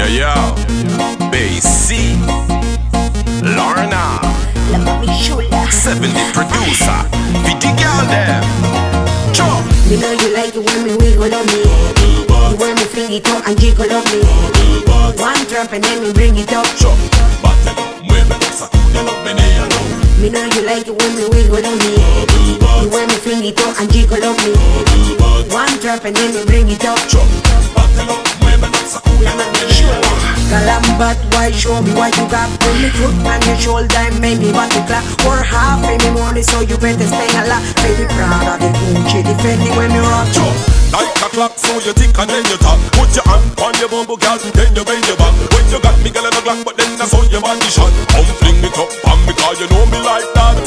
yo, BC, Lorna, La mami chula. 70 producer, Fiddy girl them. Chop. You know you like it when me wiggle on me. You when me fling it up and jiggle on me. One drop and then me bring it up. Chop. Muévelo, sacúdelo, menéalo. Me know you like it when me wiggle on me. You when me fling it up and jiggle on me. One drop and then me bring it up. Chop. Bátelo, muévelo, La sacúdelo, mami menéalo. chula. Galambat, why show me what you got? Put me foot on your shoulder and make me want to clap. We're half in the morning, so you better spend a lot. Baby proud of the Gucci, defending when me rock. Chop. Like a clock, so you tick and then you talk. Put your hand on your bumble, girl, and then you bend your back. When you got me, girl, in a Glock, but then I saw your body shot. Come fling it up, and me call you know me like that.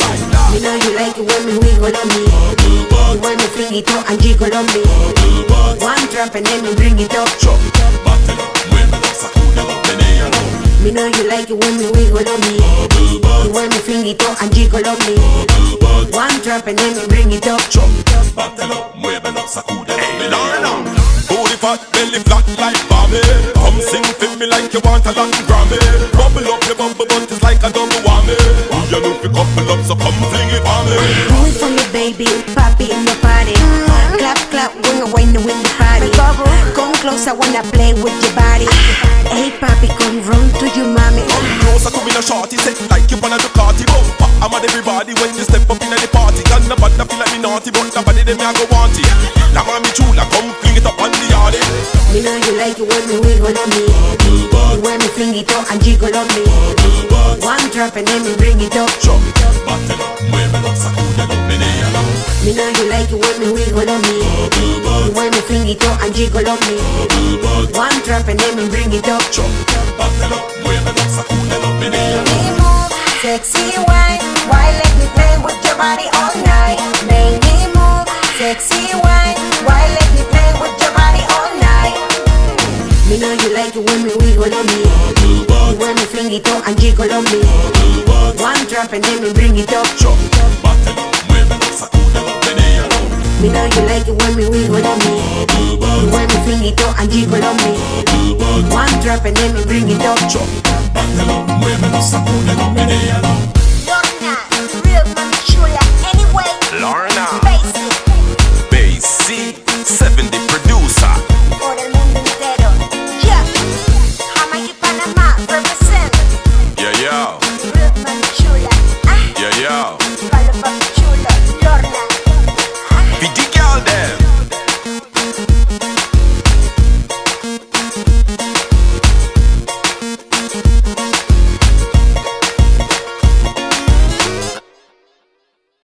Me know you like it when me wiggle on me. You when me fling it up and jiggle on me. One drop and then me bring it up. Chop. Bátelo, muévelo, sacúdelo, menéalo. Me know you like it when me wiggle on me. You when me fling it up and jiggle on me. One drop and then me bring it up. Chop. Bátelo, muévelo, sacúdelo, menéalo. Booty fat, belly flat like Bambi. Come sing for me like you want a Latin Grammy. Bubble up your bumble butt is like a double whammy. You know if you couple up, so come fling it for me. Do it for me, baby. Papi in the party. Clap, clap, when you win the party. Come close, I wanna play with your body. Hey, papi, come run to your mommy. Closer to me, no shorty, set like you on a Ducati. But I'm at everybody when you step up in the party. Got no bad, feel like me naughty, but nobody them I go want it. La mami chula, come fling it up on the yard. Me know you like it when me wiggle on me. You when me fling it up and jiggle on me. One drop and then me bring it up. Chop. Bátelo, muévelo, sacúdelo, menéalo. Me know you like it when me wiggle on me. You when me fling it up and jiggle on me. One drop and then me bring it up. Chop. Bátelo, muévelo, sacúdelo, menéalo. Me move, sexy wine. Why let me play with your body all night? Make me move, sexy wine. Why let me play with your body all night? Me know you like it when me wiggle on me. You when me fling it up and jiggle on me. One drop and then me bring it up. Chop. Bátelo, muévelo, sacúdelo, menéalo. Me know you like it when me wiggle on me. You when me fling it up and jiggle on me. One drop and then me bring it up. Chop. Bátelo, muévelo, sacúdelo,